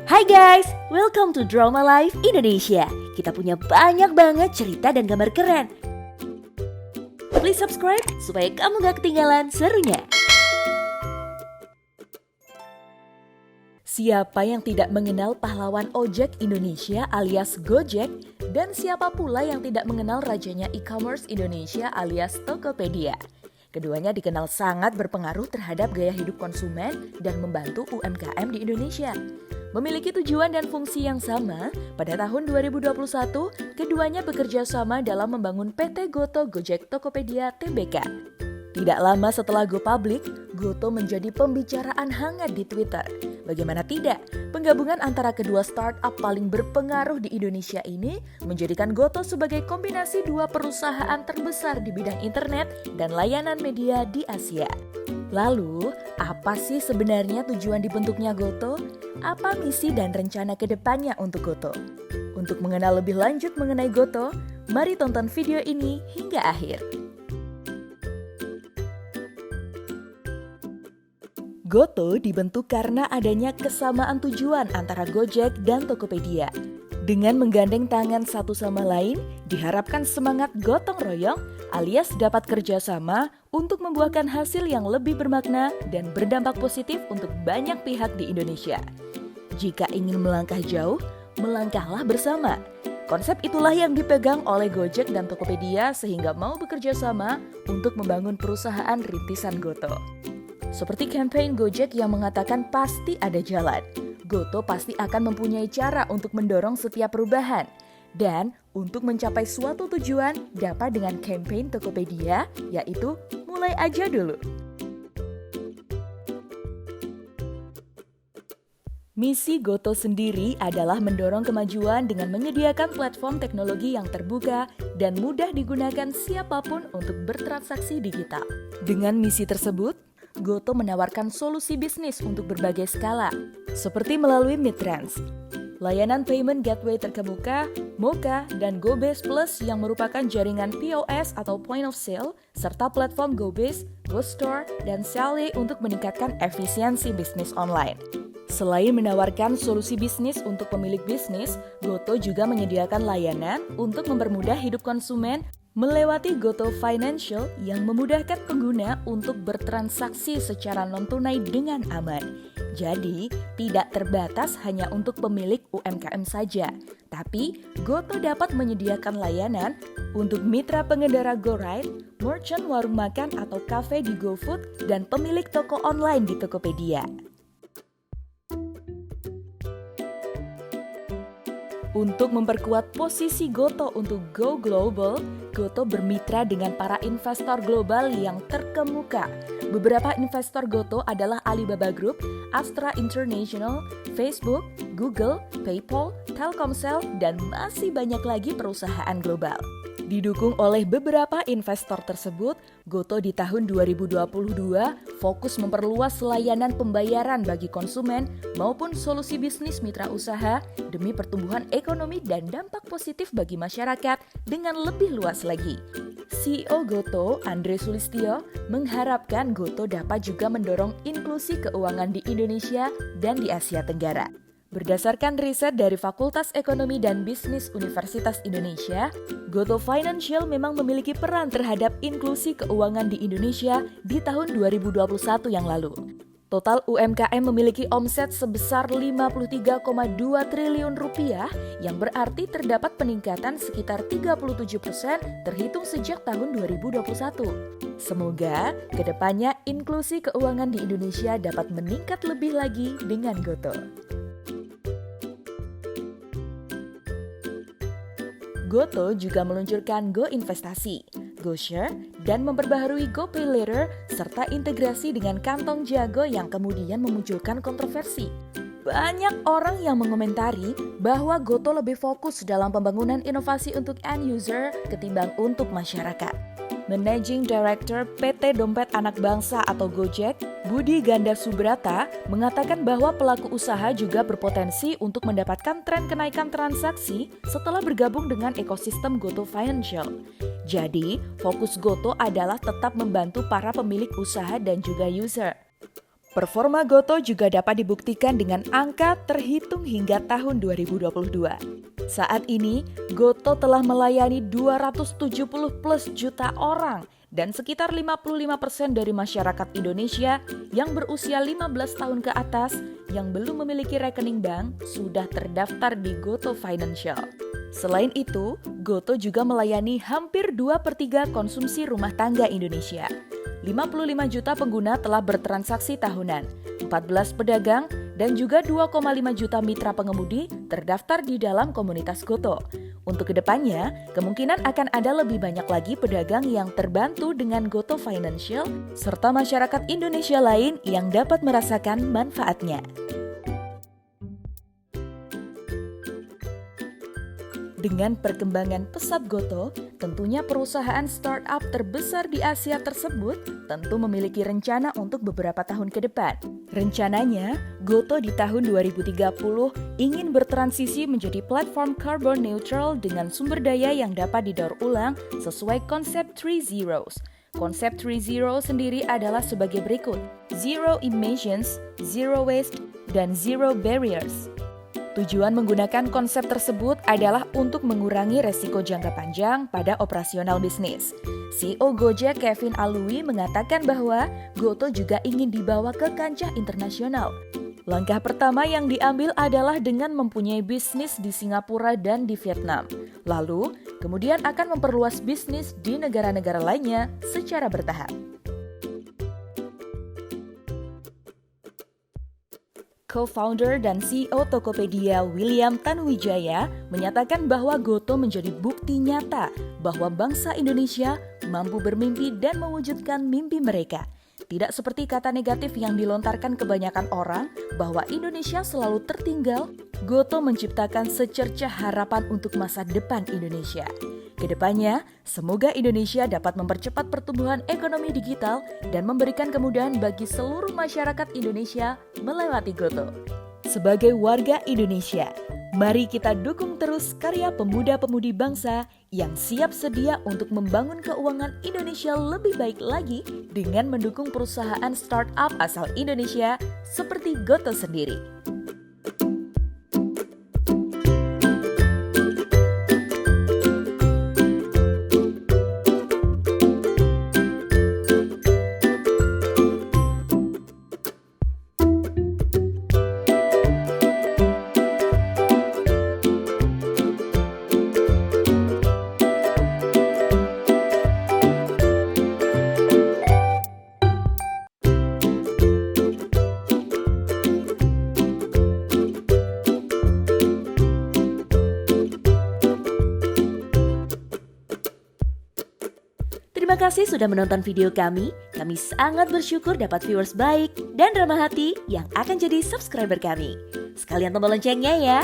Hai guys, welcome to Drama Life Indonesia. Kita punya banyak banget cerita dan gambar keren. Please subscribe supaya kamu gak ketinggalan serunya. Siapa yang tidak mengenal pahlawan ojek Indonesia alias Gojek? Dan siapa pula yang tidak mengenal rajanya e-commerce Indonesia alias Tokopedia? Keduanya dikenal sangat berpengaruh terhadap gaya hidup konsumen dan membantu UMKM di Indonesia. Memiliki tujuan dan fungsi yang sama, pada tahun 2021, keduanya bekerja sama dalam membangun PT Goto Gojek Tokopedia Tbk. Tidak lama setelah go public, Goto menjadi pembicaraan hangat di Twitter. Bagaimana tidak, penggabungan antara kedua startup paling berpengaruh di Indonesia ini menjadikan Goto sebagai kombinasi dua perusahaan terbesar di bidang internet dan layanan media di Asia. Lalu, apa sih sebenarnya tujuan dibentuknya Goto? Apa misi dan rencana ke depannya untuk Goto? Untuk mengenal lebih lanjut mengenai Goto, mari tonton video ini hingga akhir. Goto dibentuk karena adanya kesamaan tujuan antara Gojek dan Tokopedia. Dengan menggandeng tangan satu sama lain, diharapkan semangat gotong royong alias dapat kerjasama untuk membuahkan hasil yang lebih bermakna dan berdampak positif untuk banyak pihak di Indonesia. Jika ingin melangkah jauh, melangkahlah bersama. Konsep itulah yang dipegang oleh Gojek dan Tokopedia sehingga mau bekerja sama untuk membangun perusahaan rintisan Goto. Seperti campaign Gojek yang mengatakan pasti ada jalan, Goto pasti akan mempunyai cara untuk mendorong setiap perubahan. Dan untuk mencapai suatu tujuan dapat dengan campaign Tokopedia, yaitu mulai aja dulu. Misi Goto sendiri adalah mendorong kemajuan dengan menyediakan platform teknologi yang terbuka dan mudah digunakan siapapun untuk bertransaksi digital. Dengan misi tersebut, Goto menawarkan solusi bisnis untuk berbagai skala, seperti melalui Midtrans, layanan payment gateway terkemuka, Moka, dan GoBase Plus yang merupakan jaringan POS atau point of sale, serta platform GoBase, GoStore, dan Sally untuk meningkatkan efisiensi bisnis online. Selain menawarkan solusi bisnis untuk pemilik bisnis, Goto juga menyediakan layanan untuk mempermudah hidup konsumen melewati Goto Financial yang memudahkan pengguna untuk bertransaksi secara non-tunai dengan aman. Jadi, tidak terbatas hanya untuk pemilik UMKM saja, tapi Goto dapat menyediakan layanan untuk mitra pengendara GoRide, merchant warung makan atau kafe di GoFood, dan pemilik toko online di Tokopedia. Untuk memperkuat posisi Goto untuk go global, Goto bermitra dengan para investor global yang terkemuka. Beberapa investor Goto adalah Alibaba Group, Astra International, Facebook, Google, PayPal, Telkomsel, dan masih banyak lagi perusahaan global. Didukung oleh beberapa investor tersebut, Goto di tahun 2022 fokus memperluas layanan pembayaran bagi konsumen maupun solusi bisnis mitra usaha demi pertumbuhan ekonomi dan dampak positif bagi masyarakat dengan lebih luas lagi. CEO Goto, Andre Sulistyo, mengharapkan Goto dapat juga mendorong inklusi keuangan di Indonesia dan di Asia Tenggara. Berdasarkan riset dari Fakultas Ekonomi dan Bisnis Universitas Indonesia, Goto Financial memang memiliki peran terhadap inklusi keuangan di Indonesia di tahun 2021 yang lalu. Total UMKM memiliki omset sebesar 53,2 triliun rupiah, yang berarti terdapat peningkatan sekitar 37% terhitung sejak tahun 2021. Semoga kedepannya inklusi keuangan di Indonesia dapat meningkat lebih lagi dengan Goto. Goto juga meluncurkan Go Investasi, GoShare, dan memperbaharui GoPayLater serta integrasi dengan Kantong Jago yang kemudian memunculkan kontroversi. Banyak orang yang mengomentari bahwa Goto lebih fokus dalam pembangunan inovasi untuk end user ketimbang untuk masyarakat. Managing Director PT Dompet Anak Bangsa atau Gojek, Budi Ganda Subrata, mengatakan bahwa pelaku usaha juga berpotensi untuk mendapatkan tren kenaikan transaksi setelah bergabung dengan ekosistem Goto Financial. Jadi, fokus Goto adalah tetap membantu para pemilik usaha dan juga user. Performa Gotoh juga dapat dibuktikan dengan angka terhitung hingga tahun 2022. Saat ini, Gotoh telah melayani 270 plus juta orang dan sekitar 55% dari masyarakat Indonesia yang berusia 15 tahun ke atas yang belum memiliki rekening bank sudah terdaftar di Gotoh Financial. Selain itu, Gotoh juga melayani hampir 2/3 konsumsi rumah tangga Indonesia. 55 juta pengguna telah bertransaksi tahunan, 14 pedagang, dan juga 2,5 juta mitra pengemudi terdaftar di dalam komunitas Gotoh. Untuk kedepannya, kemungkinan akan ada lebih banyak lagi pedagang yang terbantu dengan Gotoh Financial, serta masyarakat Indonesia lain yang dapat merasakan manfaatnya. Dengan perkembangan pesat Gotoh, tentunya perusahaan startup terbesar di Asia tersebut tentu memiliki rencana untuk beberapa tahun ke depan. Rencananya, Gotoh di tahun 2030 ingin bertransisi menjadi platform carbon neutral dengan sumber daya yang dapat didaur ulang sesuai konsep 3 Zeros. Konsep 3 Zero sendiri adalah sebagai berikut: Zero Emissions, Zero Waste, dan Zero Barriers. Tujuan menggunakan konsep tersebut adalah untuk mengurangi resiko jangka panjang pada operasional bisnis. CEO Gojek Kevin Alui mengatakan bahwa Gotoh juga ingin dibawa ke kancah internasional. Langkah pertama yang diambil adalah dengan mempunyai bisnis di Singapura dan di Vietnam. Lalu, kemudian akan memperluas bisnis di negara-negara lainnya secara bertahap. Co-founder dan CEO Tokopedia William Tanuwijaya menyatakan bahwa Gotoh menjadi bukti nyata bahwa bangsa Indonesia mampu bermimpi dan mewujudkan mimpi mereka. Tidak seperti kata negatif yang dilontarkan kebanyakan orang bahwa Indonesia selalu tertinggal, Gotoh menciptakan secercah harapan untuk masa depan Indonesia. Kedepannya, semoga Indonesia dapat mempercepat pertumbuhan ekonomi digital dan memberikan kemudahan bagi seluruh masyarakat Indonesia melewati Gotoh. Sebagai warga Indonesia, mari kita dukung terus karya pemuda-pemudi bangsa yang siap sedia untuk membangun keuangan Indonesia lebih baik lagi dengan mendukung perusahaan startup asal Indonesia seperti Gotoh sendiri. Terima kasih sudah menonton video kami. Kami sangat bersyukur dapat viewers baik dan ramah hati yang akan jadi subscriber kami. Sekalian tombol loncengnya ya.